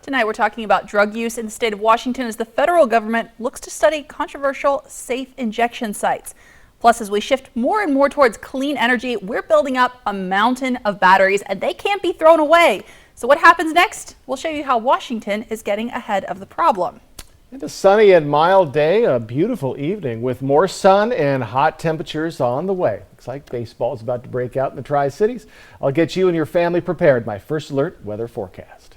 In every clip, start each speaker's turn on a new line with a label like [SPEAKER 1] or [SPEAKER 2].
[SPEAKER 1] Tonight we're talking about drug use in the state of Washington as the federal government looks to study controversial safe injection sites. Plus, as we shift more and more towards clean energy, we're building up a mountain of batteries and they can't be thrown away. So what happens next? We'll show you how Washington is getting ahead of the problem.
[SPEAKER 2] It's a sunny and mild day, a beautiful evening with more sun and hot temperatures on the way. Looks like baseball is about to break out in the Tri-Cities. I'll get you and your family prepared. My first alert weather forecast.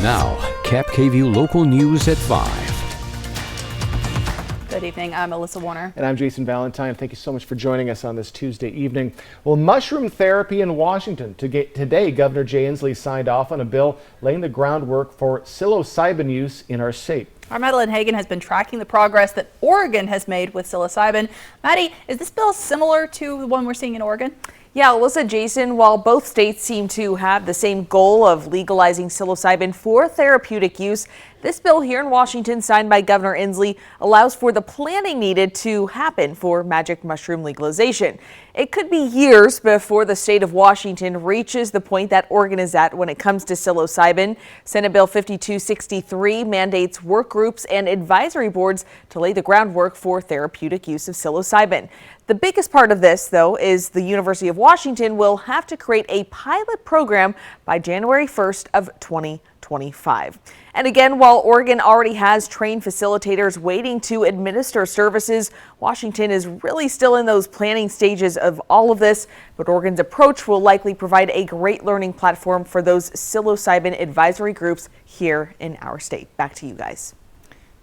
[SPEAKER 3] Now, KAPP KVEW local news at 5.
[SPEAKER 1] Good evening, I'm Melissa Warner.
[SPEAKER 2] And I'm Jason Valentine. Thank you so much for joining us on this Tuesday evening. Well, mushroom therapy in Washington. Today, Governor Jay Inslee signed off on a bill laying the groundwork for psilocybin use in our state.
[SPEAKER 1] Our Madeline Hagan has been tracking the progress that Oregon has made with psilocybin. Maddie, is this bill similar to the one we're seeing in Oregon?
[SPEAKER 4] Yeah, Alyssa, Jason, while both states seem to have the same goal of legalizing psilocybin for therapeutic use, this bill here in Washington, signed by Governor Inslee, allows for the planning needed to happen for magic mushroom legalization. It could be years before the state of Washington reaches the point that Oregon is at when it comes to psilocybin. Senate Bill 5263 mandates work groups and advisory boards to lay the groundwork for therapeutic use of psilocybin. The biggest part of this, though, is the University of Washington will have to create a pilot program by January 1st of 2025. And again, while Oregon already has trained facilitators waiting to administer services, Washington is really still in those planning stages of all of this. But Oregon's approach will likely provide a great learning platform for those psilocybin advisory groups here in our state. Back to you guys.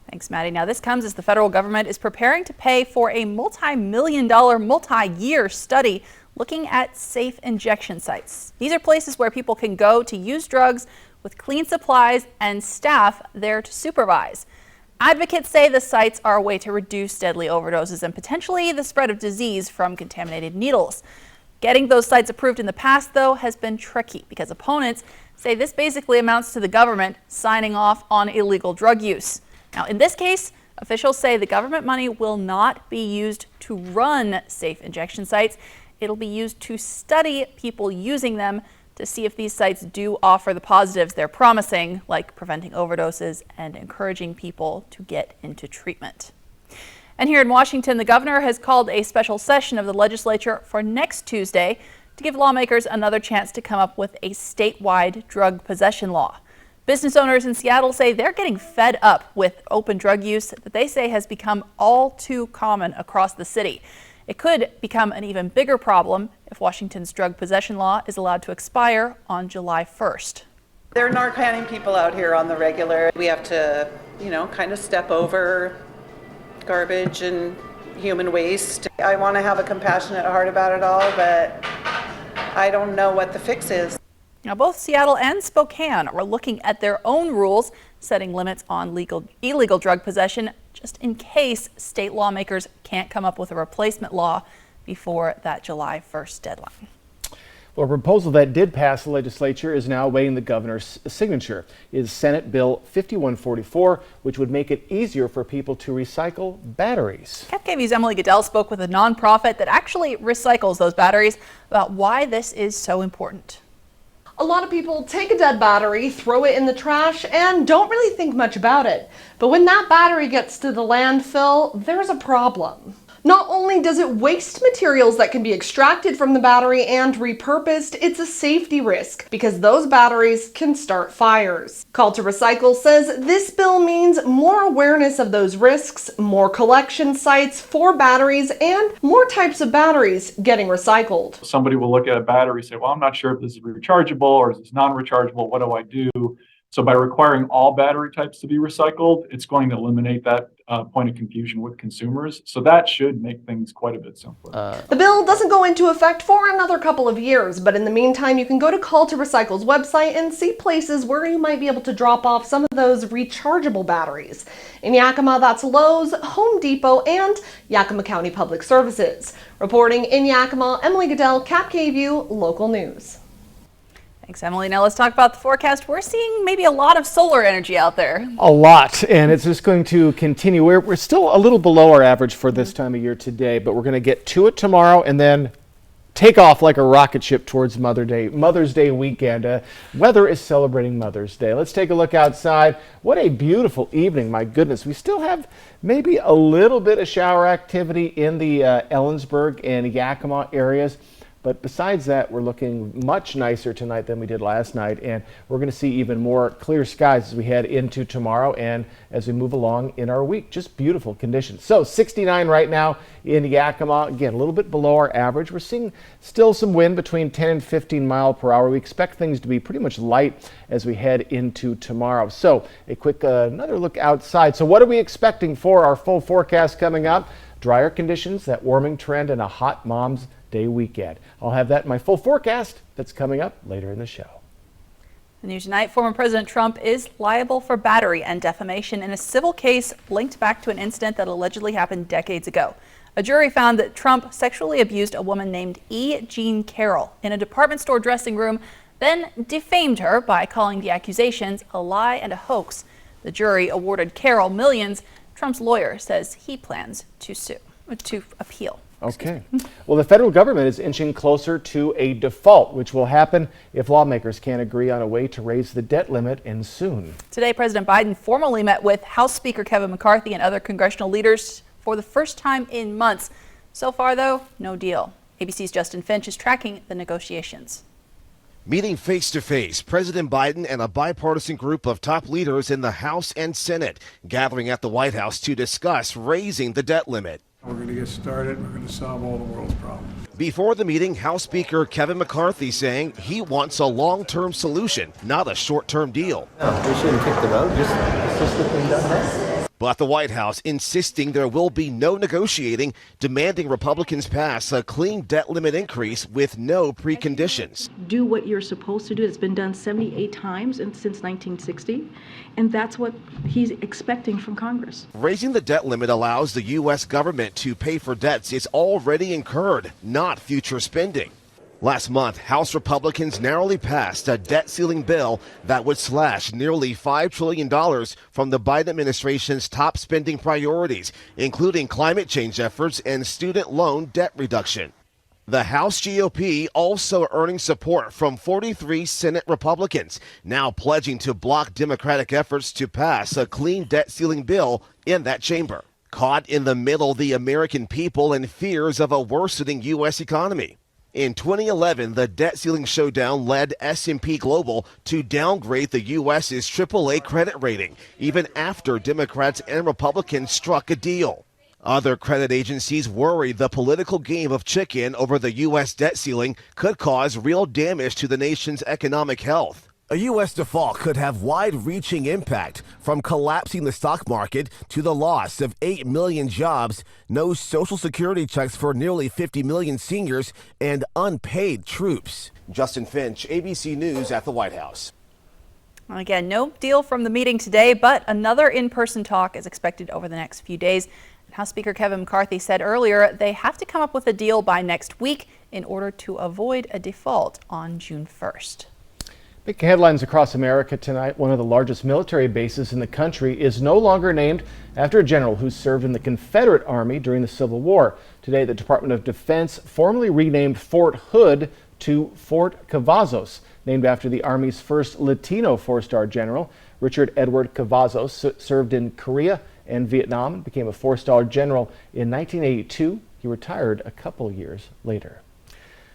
[SPEAKER 1] Thanks, Maddie. Now, this comes as the federal government is preparing to pay for a multi-million-dollar, multi-year study looking at safe injection sites. These are places where people can go to use drugs with clean supplies and staff there to supervise. Advocates say the sites are a way to reduce deadly overdoses and potentially the spread of disease from contaminated needles. Getting those sites approved in the past, though, has been tricky because opponents say this basically amounts to the government signing off on illegal drug use. Now, in this case, officials say the government money will not be used to run safe injection sites. It'll be used to study people using them to see if these sites do offer the positives they're promising, like preventing overdoses and encouraging people to get into treatment. And here in Washington, the governor has called a special session of the legislature for next Tuesday to give lawmakers another chance to come up with a statewide drug possession law. Business owners in Seattle say they're getting fed up with open drug use that they say has become all too common across the city. It could become an even bigger problem if Washington's drug possession law is allowed to expire on July 1st.
[SPEAKER 5] They're narcanning people out here on the regular. We have to, kind of step over garbage and human waste. I want to have a compassionate heart about it all, but I don't know what the fix is.
[SPEAKER 1] Now, both Seattle and Spokane are looking at their own rules, setting limits on illegal drug possession, just in case state lawmakers can't come up with a replacement law before that July 1st deadline.
[SPEAKER 2] Well, a proposal that did pass the legislature is now awaiting the governor's signature. It is Senate Bill 5144, which would make it easier for people to recycle batteries.
[SPEAKER 1] KAPP KVEW's Emily Goodell spoke with a nonprofit that actually recycles those batteries about why this is so important.
[SPEAKER 6] A lot of people take a dead battery, throw it in the trash, and don't really think much about it. But when that battery gets to the landfill, there's a problem. Not only does it waste materials that can be extracted from the battery and repurposed, it's a safety risk because those batteries can start fires. Call to Recycle says this bill means more awareness of those risks, more collection sites for batteries, and more types of batteries getting recycled.
[SPEAKER 7] Somebody will look at a battery and say, well, I'm not sure if this is rechargeable or is this non-rechargeable, what do I do? So by requiring all battery types to be recycled, it's going to eliminate that point of confusion with consumers. So that should make things quite a bit simpler.
[SPEAKER 6] The bill doesn't go into effect for another couple of years, but in the meantime, you can go to Call to Recycle's website and see places where you might be able to drop off some of those rechargeable batteries. In Yakima, that's Lowe's, Home Depot, and Yakima County Public Services. Reporting in Yakima, Emily Goodell, KAPP KVEW Local News.
[SPEAKER 1] Thanks, Emily. Now let's talk about the forecast. We're seeing maybe a lot of solar energy out there.
[SPEAKER 2] A lot, and it's just going to continue. We're still a little below our average for this time of year today, but we're going to get to it tomorrow and then take off like a rocket ship towards Mother's Day weekend. Weather is celebrating Mother's Day. Let's take a look outside. What a beautiful evening. My goodness, we still have maybe a little bit of shower activity in the Ellensburg and Yakima areas. But besides that, we're looking much nicer tonight than we did last night, and we're going to see even more clear skies as we head into tomorrow and as we move along in our week. Just beautiful conditions. So 69 right now in Yakima, again, a little bit below our average. We're seeing still some wind between 10 and 15 miles per hour. We expect things to be pretty much light as we head into tomorrow. So a quick another look outside. So what are we expecting for our full forecast coming up? Drier conditions, that warming trend, and a hot Mom's Day weekend. I'll have that in my full forecast that's coming up later in the show.
[SPEAKER 1] The news tonight, former President Trump is liable for battery and defamation in a civil case linked back to an incident that allegedly happened decades ago. A jury found that Trump sexually abused a woman named E. Jean Carroll in a department store dressing room, then defamed her by calling the accusations a lie and a hoax. The jury awarded Carroll millions. Trump's lawyer says he plans to appeal.
[SPEAKER 2] Okay. Well, the federal government is inching closer to a default, which will happen if lawmakers can't agree on a way to raise the debt limit and soon.
[SPEAKER 1] Today, President Biden formally met with House Speaker Kevin McCarthy and other congressional leaders for the first time in months. So far, though, no deal. ABC's Justin Finch is tracking the negotiations.
[SPEAKER 8] Meeting face-to-face, President Biden and a bipartisan group of top leaders in the House and Senate gathering at the White House to discuss raising the debt limit.
[SPEAKER 9] We're going to get started. We're going to solve all the world's problems.
[SPEAKER 8] Before the meeting, House Speaker Kevin McCarthy saying he wants a long-term solution, not a short-term deal.
[SPEAKER 10] No, we shouldn't kick the road. Just get things done now.
[SPEAKER 8] But the White House insisting there will be no negotiating, demanding Republicans pass a clean debt limit increase with no preconditions.
[SPEAKER 11] Do what you're supposed to do. It's been done 78 times since 1960, and that's what he's expecting from Congress.
[SPEAKER 8] Raising the debt limit allows the U.S. government to pay for debts it's already incurred, not future spending. Last month, House Republicans narrowly passed a debt ceiling bill that would slash nearly $5 trillion from the Biden administration's top spending priorities, including climate change efforts and student loan debt reduction. The House GOP also earning support from 43 Senate Republicans, now pledging to block Democratic efforts to pass a clean debt ceiling bill in that chamber. Caught in the middle, the American people and fears of a worsening U.S. economy. In 2011, the debt ceiling showdown led S&P Global to downgrade the U.S.'s AAA credit rating, even after Democrats and Republicans struck a deal. Other credit agencies worry the political game of chicken over the U.S. debt ceiling could cause real damage to the nation's economic health. A U.S. default could have wide-reaching impact, from collapsing the stock market to the loss of 8 million jobs, no Social Security checks for nearly 50 million seniors, and unpaid troops. Justin Finch, ABC News at the White House.
[SPEAKER 1] Well, again, no deal from the meeting today, but another in-person talk is expected over the next few days. House Speaker Kevin McCarthy said earlier they have to come up with a deal by next week in order to avoid a default on June 1st.
[SPEAKER 2] Big headlines across America tonight. One of the largest military bases in the country is no longer named after a general who served in the Confederate Army during the Civil War. Today, the Department of Defense formally renamed Fort Hood to Fort Cavazos, named after the Army's first Latino four-star general. Richard Edward Cavazos served in Korea and Vietnam and became a four-star general in 1982. He retired a couple years later.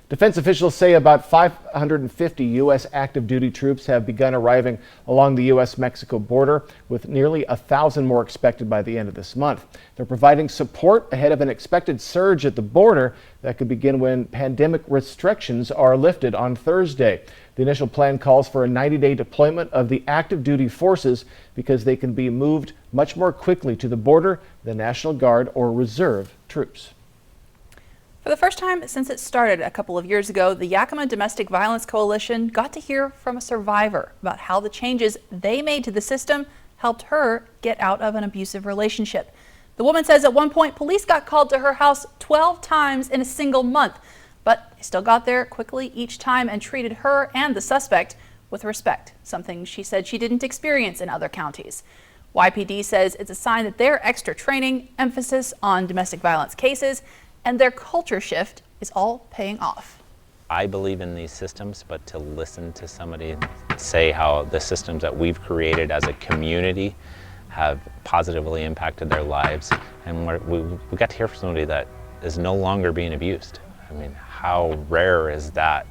[SPEAKER 2] Defense officials say about 550 U.S. active duty troops have begun arriving along the U.S.-Mexico border, with nearly 1,000 more expected by the end of this month. They're providing support ahead of an expected surge at the border that could begin when pandemic restrictions are lifted on Thursday. The initial plan calls for a 90-day deployment of the active duty forces because they can be moved much more quickly to the border than National Guard or Reserve troops.
[SPEAKER 1] For the first time since it started a couple of years ago, the Yakima Domestic Violence Coalition got to hear from a survivor about how the changes they made to the system helped her get out of an abusive relationship. The woman says at one point police got called to her house 12 times in a single month, but they still got there quickly each time and treated her and the suspect with respect, something she said she didn't experience in other counties. YPD says it's a sign that their extra training, emphasis on domestic violence cases, and their culture shift is all paying off.
[SPEAKER 12] I believe in these systems, but to listen to somebody say how the systems that we've created as a community have positively impacted their lives, and we got to hear from somebody that is no longer being abused. I mean, how rare is that?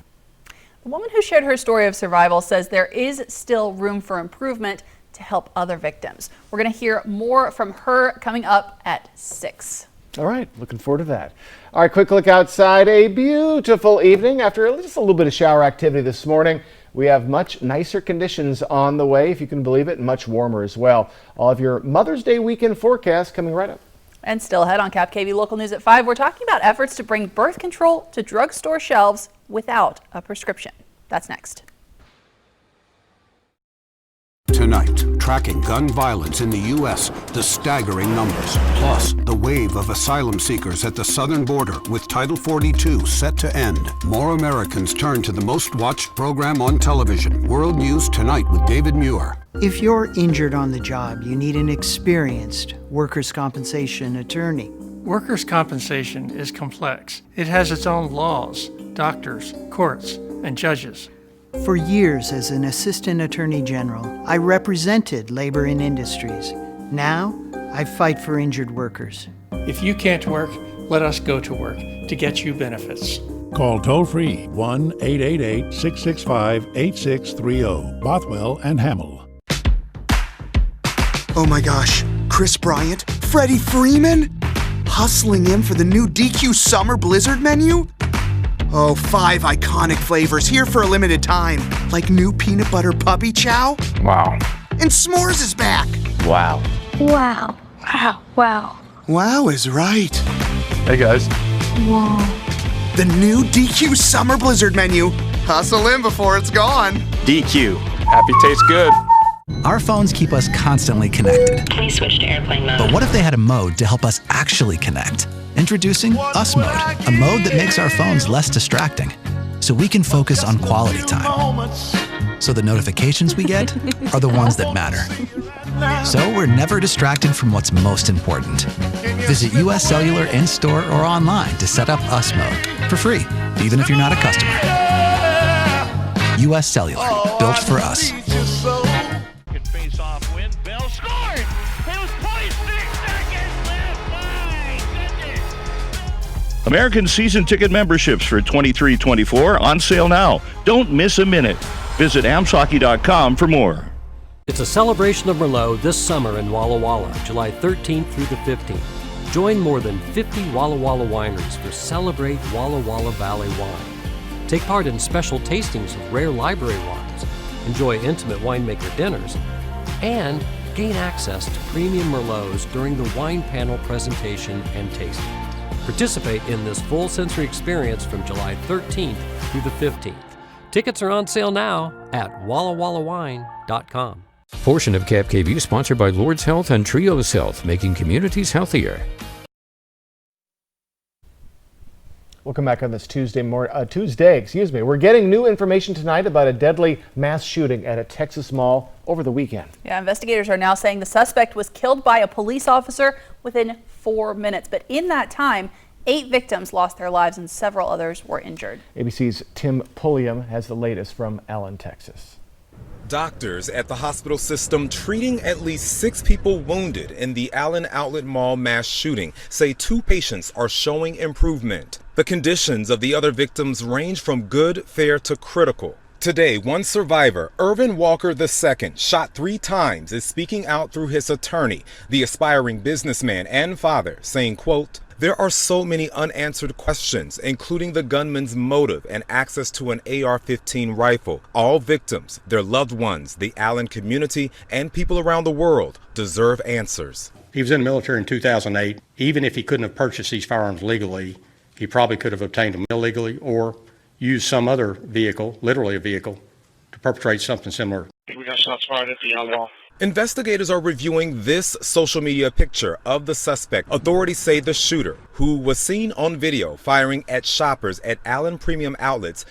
[SPEAKER 1] The woman who shared her story of survival says there is still room for improvement to help other victims. We're going to hear more from her coming up at 6.
[SPEAKER 2] All right, looking forward to that. All right, quick look outside. A beautiful evening after just a little bit of shower activity this morning. We have much nicer conditions on the way, if you can believe it, and much warmer as well. All of your Mother's Day weekend forecast coming right up.
[SPEAKER 1] And still ahead on KAPP KVEW Local News at 5, we're talking about efforts to bring birth control to drugstore shelves without a prescription. That's next.
[SPEAKER 13] Tonight, tracking gun violence in the U.S., the staggering numbers, plus the wave of asylum seekers at the southern border with Title 42 set to end. More Americans turn to the most watched program on television, World News Tonight with David Muir.
[SPEAKER 14] If you're injured on the job, you need an experienced workers' compensation attorney.
[SPEAKER 15] Workers' compensation is complex. It has its own laws, doctors, courts, and judges.
[SPEAKER 14] For years as an assistant attorney general, I represented labor and industries. Now, I fight for injured workers.
[SPEAKER 15] If you can't work, let us go to work to get you benefits.
[SPEAKER 16] Call toll-free 1-888-665-8630. Bothwell and Hamill.
[SPEAKER 17] Oh my gosh, Chris Bryant, Freddie Freeman, hustling in for the new DQ Summer Blizzard menu? Oh, 5 iconic flavors here for a limited time, like new peanut butter puppy chow.
[SPEAKER 12] Wow.
[SPEAKER 17] And s'mores is back.
[SPEAKER 12] Wow.
[SPEAKER 18] Wow. Wow. Wow.
[SPEAKER 17] Wow is right.
[SPEAKER 12] Hey guys.
[SPEAKER 18] Whoa.
[SPEAKER 17] The new DQ Summer Blizzard menu. Hustle in before it's gone.
[SPEAKER 10] DQ. Happy tastes good.
[SPEAKER 19] Our phones keep us constantly connected.
[SPEAKER 18] Please switch to airplane mode.
[SPEAKER 19] But what if they had a mode to help us actually connect? Introducing Us Mode, a mode that makes our phones less distracting, so we can focus on quality time. So the notifications we get are the ones that matter. So we're never distracted from what's most important. Visit US Cellular in-store or online to set up Us Mode for free, even if you're not a customer. US Cellular, built for us.
[SPEAKER 20] Face-off win. Bell scored. It was 0.6 seconds left. My goodness.
[SPEAKER 21] American season ticket memberships for 23-24 on sale now. Don't miss a minute. Visit amshockey.com for more.
[SPEAKER 22] It's a celebration of Merlot this summer in Walla Walla, July 13th through the 15th. Join more than 50 Walla Walla wineries for Celebrate Walla Walla Valley Wine. Take part in special tastings of rare library wines. Enjoy intimate winemaker dinners, and gain access to premium Merlots during the wine panel presentation and tasting. Participate in this full sensory experience from July 13th through the 15th. Tickets are on sale now at wallawallawine.com.
[SPEAKER 3] Portion of KAPP KVEW sponsored by Lord's Health and Trios Health, making communities healthier.
[SPEAKER 2] Welcome back on this Tuesday. We're getting new information tonight about a deadly mass shooting at a Texas mall over the weekend.
[SPEAKER 1] Yeah, investigators are now saying the suspect was killed by a police officer within 4 minutes. But in that time, 8 victims lost their lives and several others were injured.
[SPEAKER 2] ABC's Tim Pulliam has the latest from Allen, Texas.
[SPEAKER 23] Doctors at the hospital system treating at least 6 people wounded in the Allen Outlet Mall mass shooting say 2 patients are showing improvement. The conditions of the other victims range from good, fair to critical. Today, one survivor, Irvin Walker II, shot 3 times, is speaking out through his attorney, the aspiring businessman and father, saying, quote, "There are so many unanswered questions, including the gunman's motive and access to an AR-15 rifle. All victims, their loved ones, the Allen community, and people around the world deserve answers."
[SPEAKER 24] He was in the military in 2008. Even if he couldn't have purchased these firearms legally, he probably could have obtained them illegally or used some other vehicle, literally a vehicle, to perpetrate something similar.
[SPEAKER 23] We got shots fired at the yellow. Investigators are reviewing this social media picture of the suspect. Authorities say the shooter, who was seen on video firing at shoppers at Allen Premium Outlets,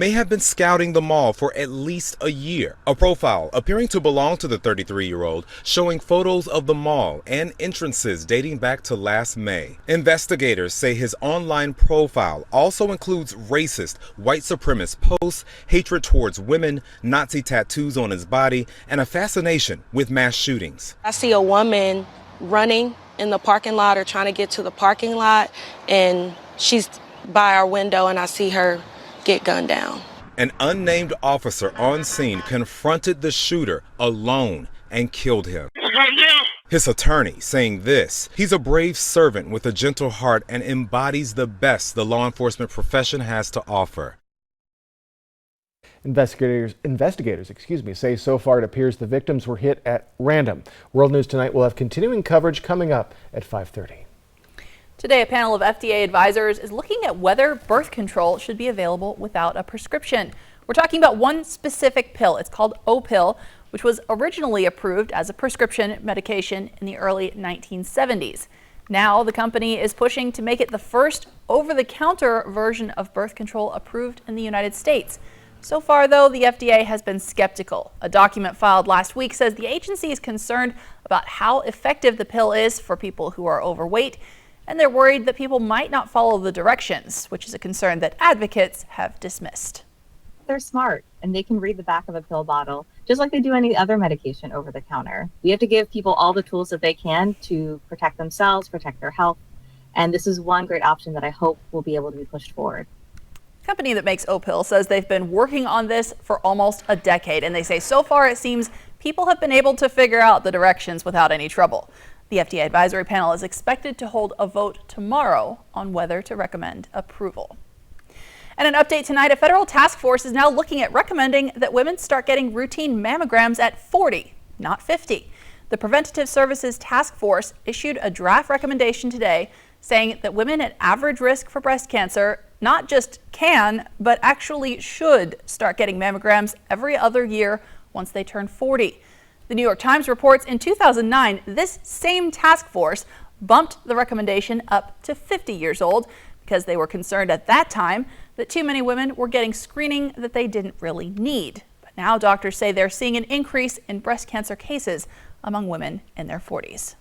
[SPEAKER 23] may have been scouting the mall for at least a year. A profile appearing to belong to the 33-year-old showing photos of the mall and entrances dating back to last May. Investigators say his online profile also includes racist, white supremacist posts, hatred towards women, Nazi tattoos on his body, and a fascination with mass shootings.
[SPEAKER 4] I see a woman running in the parking lot or trying to get to the parking lot, and she's by our window, and I see her get gunned down.
[SPEAKER 23] An unnamed officer on scene confronted the shooter alone and killed him. His attorney saying this: "He's a brave servant with a gentle heart and embodies the best the law enforcement profession has to offer."
[SPEAKER 2] Investigators, say so far it appears the victims were hit at random. World News Tonight will have continuing coverage coming up at 5:30.
[SPEAKER 1] Today, a panel of FDA advisors is looking at whether birth control should be available without a prescription. We're talking about one specific pill. It's called Opill, which was originally approved as a prescription medication in the early 1970s. Now, the company is pushing to make it the first over-the-counter version of birth control approved in the United States. So far, though, the FDA has been skeptical. A document filed last week says the agency is concerned about how effective the pill is for people who are overweight, and they're worried that people might not follow the directions, which is a concern that advocates have dismissed.
[SPEAKER 5] They're smart, and they can read the back of a pill bottle, just like they do any other medication over the counter. We have to give people all the tools that they can to protect themselves, protect their health, and this is one great option that I hope will be able to be pushed forward.
[SPEAKER 1] The company that makes Opill says they've been working on this for almost a decade, and they say so far it seems people have been able to figure out the directions without any trouble. The FDA advisory panel is expected to hold a vote tomorrow on whether to recommend approval. And an update tonight, a federal task force is now looking at recommending that women start getting routine mammograms at 40, not 50. The Preventative Services Task Force issued a draft recommendation today saying that women at average risk for breast cancer not just can, but actually should start getting mammograms every other year once they turn 40. The New York Times reports in 2009, this same task force bumped the recommendation up to 50 years old because they were concerned at that time that too many women were getting screening that they didn't really need. But now doctors say they're seeing an increase in breast cancer cases among women in their 40s.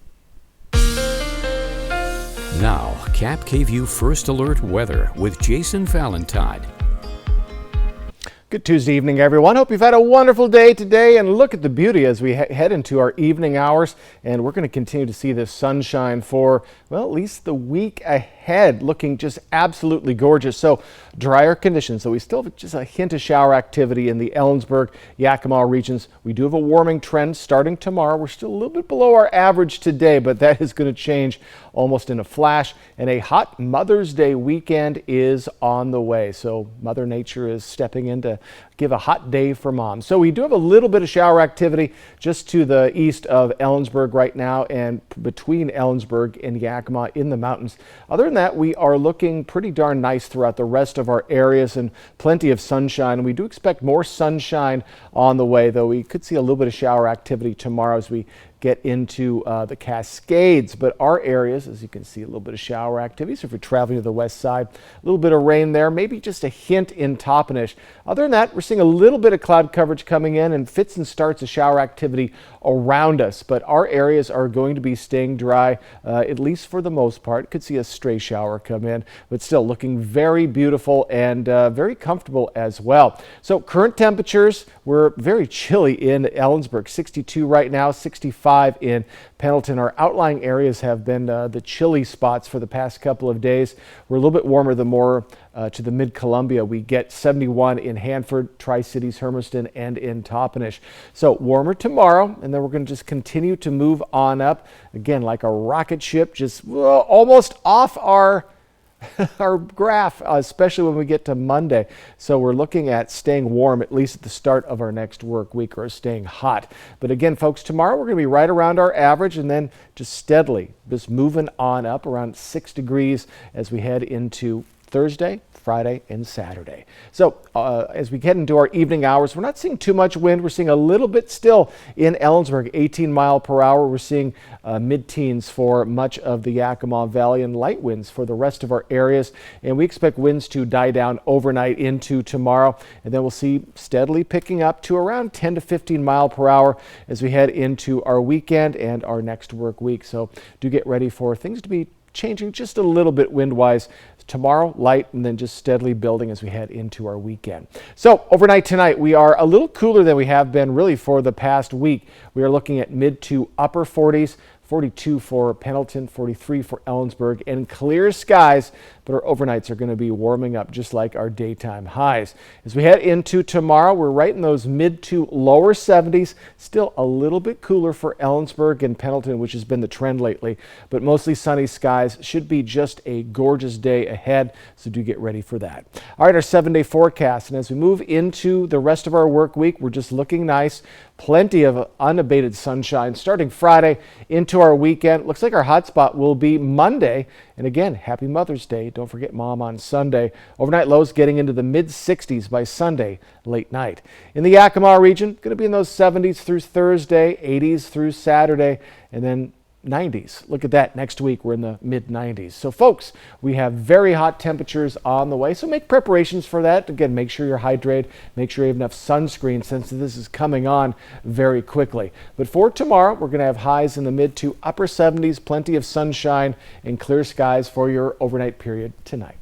[SPEAKER 3] Now, KAPP KVEW First Alert Weather with Jason Valentine.
[SPEAKER 2] Good Tuesday evening, everyone. Hope you've had a wonderful day today, and look at the beauty as we head into our evening hours. And we're going to continue to see this sunshine for, well, at least the week ahead, looking just absolutely gorgeous. So drier conditions. So we still have just a hint of shower activity in the Ellensburg, Yakima regions. We do have a warming trend starting tomorrow. We're still a little bit below our average today, but that is going to change almost in a flash. And a hot Mother's Day weekend is on the way. So Mother Nature is stepping in to give a hot day for moms. So we do have a little bit of shower activity just to the east of Ellensburg right now and between Ellensburg and Yakima in the mountains. Other than that, we are looking pretty darn nice throughout the rest of our areas and plenty of sunshine. We do expect more sunshine on the way, though we could see a little bit of shower activity tomorrow as we get into the Cascades, but our areas, as you can see, a little bit of shower activity. So if you're traveling to the west side, a little bit of rain there, maybe just a hint in Toppenish. Other than that, we're seeing a little bit of cloud coverage coming in and fits and starts of shower activity around us, but our areas are going to be staying dry, at least for the most part. Could see a stray shower come in, but still looking very beautiful and very comfortable as well. So current temperatures, we're very chilly in Ellensburg, 62 right now, 65 in Pendleton. Our outlying areas have been the chilly spots for the past couple of days. We're a little bit warmer the more to the mid-Columbia. We get 71 in Hanford, Tri-Cities, Hermiston, and in Toppenish. So warmer tomorrow, and then we're going to just continue to move on up. Again, like a rocket ship, just almost off our graph, especially when we get to Monday. So we're looking at staying warm at least at the start of our next work week, or staying hot. But again, folks, tomorrow we're going to be right around our average and then just steadily just moving on up around 6 degrees as we head into Thursday, Friday, and Saturday. So as we get into our evening hours, we're not seeing too much wind. We're seeing a little bit still in Ellensburg, 18 mile per hour. We're seeing mid-teens for much of the Yakima Valley and light winds for the rest of our areas. And we expect winds to die down overnight into tomorrow. And then we'll see steadily picking up to around 10 to 15 mile per hour as we head into our weekend and our next work week. So do get ready for things to be changing just a little bit wind-wise. Tomorrow, light, and then just steadily building as we head into our weekend. So overnight tonight, we are a little cooler than we have been really for the past week. We are looking at mid to upper 40s, 42 for Pendleton, 43 for Ellensburg, and clear skies, but our overnights are going to be warming up just like our daytime highs. As we head into tomorrow, we're right in those mid to lower 70s, still a little bit cooler for Ellensburg and Pendleton, which has been the trend lately, but mostly sunny skies. Should be just a gorgeous day ahead, so do get ready for that. All right, our 7-day forecast, and as we move into the rest of our work week, we're just looking nice. Plenty of unabated sunshine starting Friday into our weekend. Looks like our hot spot will be Monday. And again, happy Mother's Day. Don't forget Mom on Sunday. Overnight lows getting into the mid-60s by Sunday late night. In the Yakima region, going to be in those 70s through Thursday, 80s through Saturday, and then 90s. Look at that. Next week, we're in the mid-90s. So, folks, we have very hot temperatures on the way. So make preparations for that. Again, make sure you're hydrated. Make sure you have enough sunscreen since this is coming on very quickly. But for tomorrow, we're going to have highs in the mid to upper 70s, plenty of sunshine and clear skies for your overnight period tonight.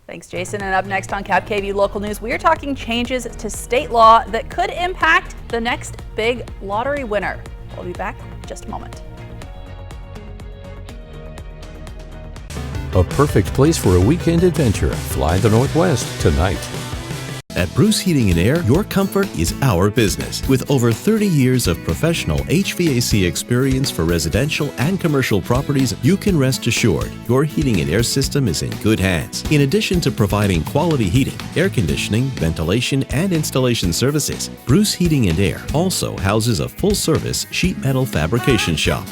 [SPEAKER 1] Thanks, Jason. And up next on KAPP Local News, we are talking changes to state law that could impact the next big lottery winner. We'll be back in just a moment.
[SPEAKER 3] A perfect place for a weekend adventure. Fly the Northwest tonight.
[SPEAKER 6] At Bruce Heating and Air, your comfort is our business. With over 30 years of professional HVAC experience for residential and commercial properties, you can rest assured your heating and air system is in good hands. In addition to providing quality heating, air conditioning, ventilation, and installation services, Bruce Heating and Air also houses a full-service sheet metal fabrication shop.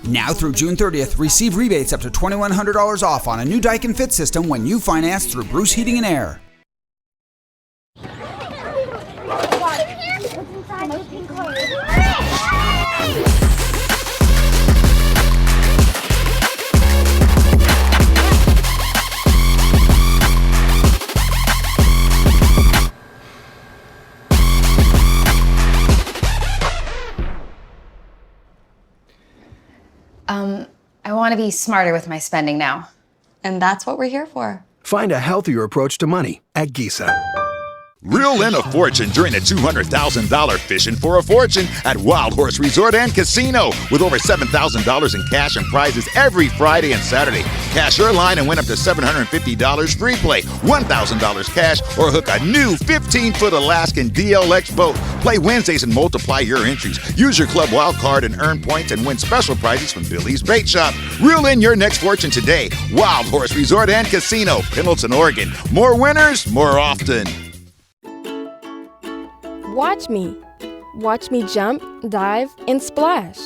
[SPEAKER 7] Now through June 30th, receive rebates up to $2,100 off on a new Daikin Fit system when you finance through Bruce Heating and Air.
[SPEAKER 9] I want to be smarter with my spending now. And that's what we're here for.
[SPEAKER 11] Find a healthier approach to money at Giza.
[SPEAKER 25] Reel in a fortune during the $200,000 Fishing for a Fortune at Wild Horse Resort and Casino with over $7,000 in cash and prizes every Friday and Saturday. Cash your line and win up to $750 free play, $1,000 cash, or hook a new 15-foot Alaskan DLX boat. Play Wednesdays and multiply your entries. Use your Club Wild card and earn points and win special prizes from Billy's Bait Shop. Reel in your next fortune today. Wild Horse Resort and Casino, Pendleton, Oregon. More winners, more often.
[SPEAKER 26] Watch me. Watch me jump, dive, and splash.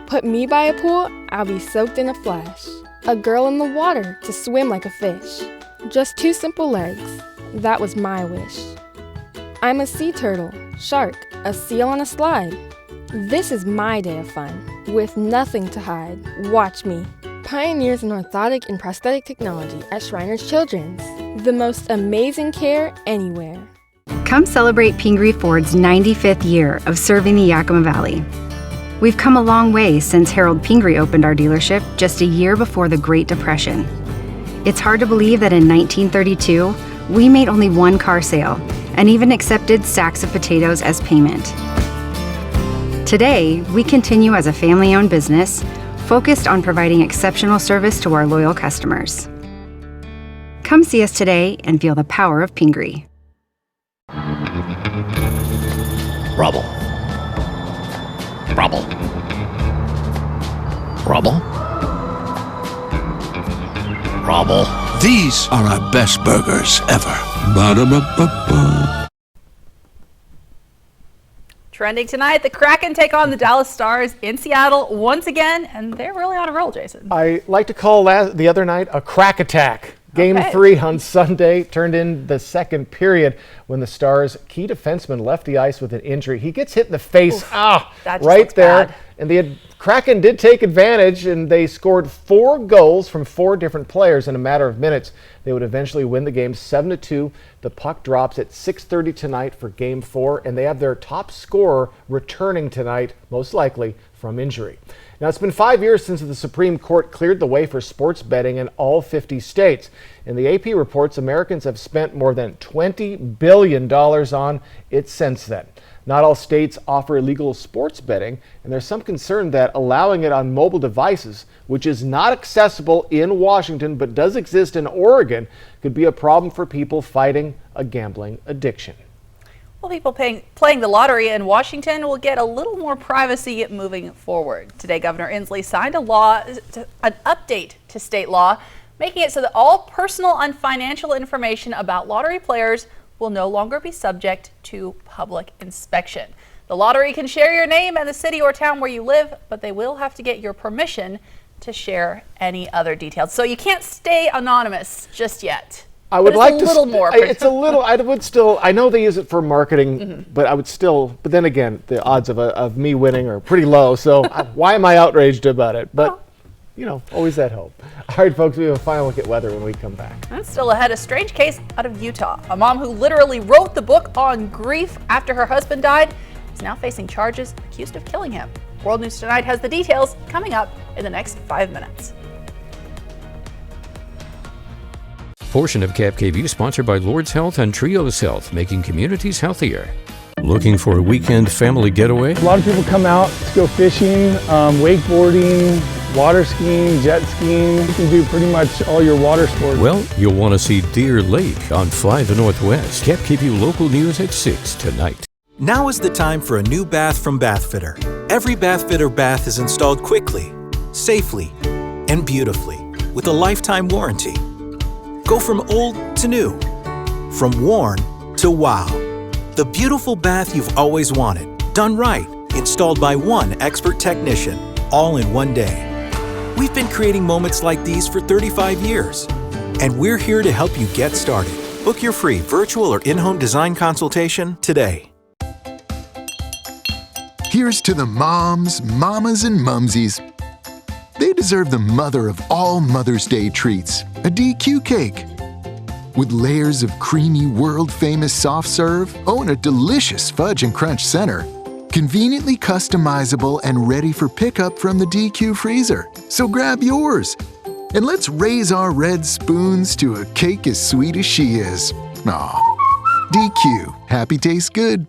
[SPEAKER 26] Put me by a pool, I'll be soaked in a flash. A girl in the water to swim like a fish. Just 2 simple legs, that was my wish. I'm a sea turtle, shark, a seal on a slide. This is my day of fun, with nothing to hide. Watch me. Pioneers in orthotic and prosthetic technology at Shriners Children's. The most amazing care anywhere.
[SPEAKER 27] Come celebrate Pingree Ford's 95th year of serving the Yakima Valley. We've come a long way since Harold Pingree opened our dealership just a year before the Great Depression. It's hard to believe that in 1932, we made only 1 car sale and even accepted sacks of potatoes as payment. Today, we continue as a family-owned business focused on providing exceptional service to our loyal customers. Come see us today and feel the power of Pingree.
[SPEAKER 28] Rubble. Rubble. Rubble. Rubble.
[SPEAKER 11] These are our best burgers ever. Ba-da-ba-ba-ba.
[SPEAKER 1] Trending tonight, the Kraken take on the Dallas Stars in Seattle once again, and they're really on a roll, Jason.
[SPEAKER 2] I like to call the other night a crack attack. Game
[SPEAKER 1] Okay.
[SPEAKER 2] 3 on Sunday turned in the second period when the Stars' key defenseman left the ice with an injury. He gets hit in the face,
[SPEAKER 1] that just
[SPEAKER 2] right
[SPEAKER 1] looks
[SPEAKER 2] there.
[SPEAKER 1] bad.
[SPEAKER 2] And the Kraken did take advantage, and they scored 4 goals from 4 different players in a matter of minutes. They would eventually win the game 7-2. The puck drops at 6:30 tonight for Game 4, and they have their top scorer returning tonight, most likely from injury. Now, it's been 5 years since the Supreme Court cleared the way for sports betting in all 50 states. And the AP reports Americans have spent more than $20 billion on it since then. Not all states offer illegal sports betting, and there's some concern that allowing it on mobile devices, which is not accessible in Washington but does exist in Oregon, could be a problem for people fighting a gambling addiction.
[SPEAKER 1] Well, people playing the lottery in Washington will get a little more privacy moving forward. Today, Governor Inslee signed an update to state law, making it so that all personal and financial information about lottery players will no longer be subject to public inspection. The lottery can share your name and the city or town where you live, but they will have to get your permission to share any other details. So you can't stay anonymous just yet.
[SPEAKER 2] I would like
[SPEAKER 1] a little more.
[SPEAKER 2] It's a little. I would still. I know they use it for marketing, but I would still. But then again, the odds of me winning are pretty low. So why am I outraged about it? But you know, always that hope. All right, folks. We have a final look at weather when we come back.
[SPEAKER 1] And still ahead, a strange case out of Utah. A mom who literally wrote the book on grief after her husband died is now facing charges accused of killing him. World News Tonight has the details coming up in the next 5 minutes.
[SPEAKER 3] Portion of KAPP sponsored by Lord's Health and Trios Health, making communities healthier. Looking for a weekend family getaway?
[SPEAKER 8] A lot of people come out to go fishing, wakeboarding, water skiing, jet skiing. You can do pretty much all your water sports.
[SPEAKER 3] Well, you'll want to see Deer Lake on Fly the Northwest. KAPP local news at 6 tonight.
[SPEAKER 10] Now is the time for a new bath from Bathfitter. Every Bathfitter bath is installed quickly, safely, and beautifully with a lifetime warranty. Go from old to new, from worn to wow. The beautiful bath you've always wanted, done right, installed by one expert technician, all in one day. We've been creating moments like these for 35 years, and we're here to help you get started. Book your free virtual or in-home design consultation today.
[SPEAKER 12] Here's to the moms, mamas, and mumsies. They deserve the mother of all Mother's Day treats, a DQ cake. With layers of creamy, world-famous soft serve, and a delicious fudge and crunch center. Conveniently customizable and ready for pickup from the DQ freezer. So grab yours. And let's raise our red spoons to a cake as sweet as she is. Aw. DQ. Happy tastes good.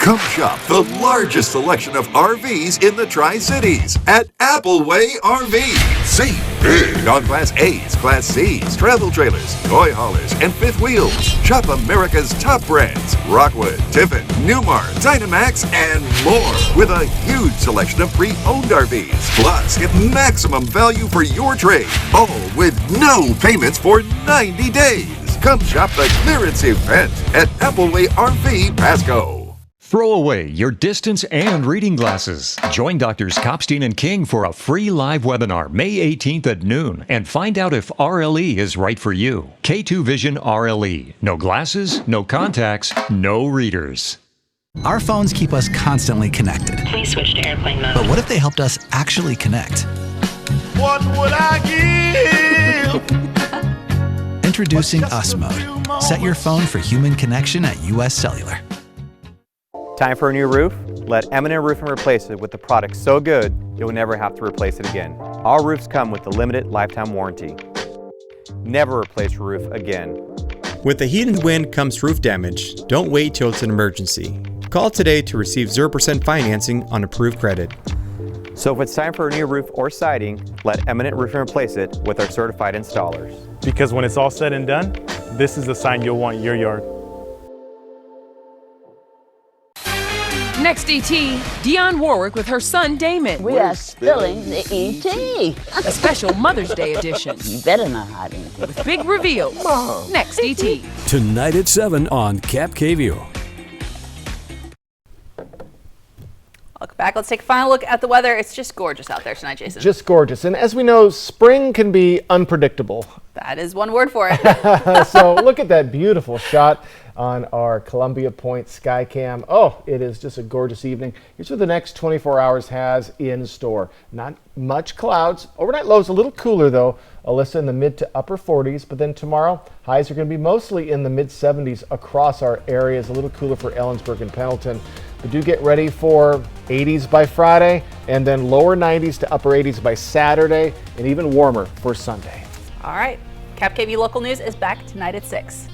[SPEAKER 13] Come shop the largest selection of RVs in the Tri-Cities at Appleway RV. Save big on Class A's, Class C's, travel trailers, toy haulers, and fifth wheels. Shop America's top brands, Rockwood, Tiffin, Newmar, Dynamax, and more, with a huge selection of pre-owned RVs. Plus, get maximum value for your trade, all with no payments for 90 days. Come shop the clearance event at Appleway RV Pasco.
[SPEAKER 14] Throw away your distance and reading glasses. Join Drs. Kopstein and King for a free live webinar May 18th at noon and find out if RLE is right for you. K2 Vision RLE. No glasses, no contacts, no readers.
[SPEAKER 19] Our phones keep us constantly connected.
[SPEAKER 18] Please switch to airplane mode.
[SPEAKER 19] But what if they helped us actually connect?
[SPEAKER 20] What would I give?
[SPEAKER 19] Introducing US Mode. Set your phone for human connection at US Cellular.
[SPEAKER 15] Time for a new roof? Let M&M Roofing replace it with the product so good you'll never have to replace it again. All roofs come with a limited lifetime warranty. Never replace your roof again.
[SPEAKER 16] With the heat and wind comes roof damage. Don't wait till it's an emergency. Call today to receive 0% financing on approved credit.
[SPEAKER 15] So if it's time for a new roof or siding, let M&M Roofing replace it with our certified installers.
[SPEAKER 17] Because when it's all said and done, this is the sign you'll want in your yard.
[SPEAKER 29] Next ET, Dionne Warwick with her son Damon.
[SPEAKER 30] We are spilling the ET.
[SPEAKER 29] A special Mother's Day edition.
[SPEAKER 30] You better not hide anything.
[SPEAKER 29] With big reveals.
[SPEAKER 30] Mom.
[SPEAKER 29] Next ET.
[SPEAKER 31] Tonight at 7 on KVEW.
[SPEAKER 1] Welcome back. Let's take a final look at the weather. It's just gorgeous out there tonight, Jason.
[SPEAKER 2] Just gorgeous. And as we know, spring can be unpredictable.
[SPEAKER 1] That is one word for it.
[SPEAKER 2] So look at that beautiful shot on our Columbia Point Skycam. Oh, it is just a gorgeous evening. Here's what the next 24 hours has in store. Not much clouds. Overnight lows a little cooler though. Alyssa in the mid to upper 40s, but then tomorrow highs are going to be mostly in the mid 70s across our areas. A little cooler for Ellensburg and Pendleton. But do get ready for 80s by Friday, and then lower 90s to upper 80s by Saturday, and even warmer for Sunday.
[SPEAKER 1] All right. KAPP KVEW Local News is back tonight at 6.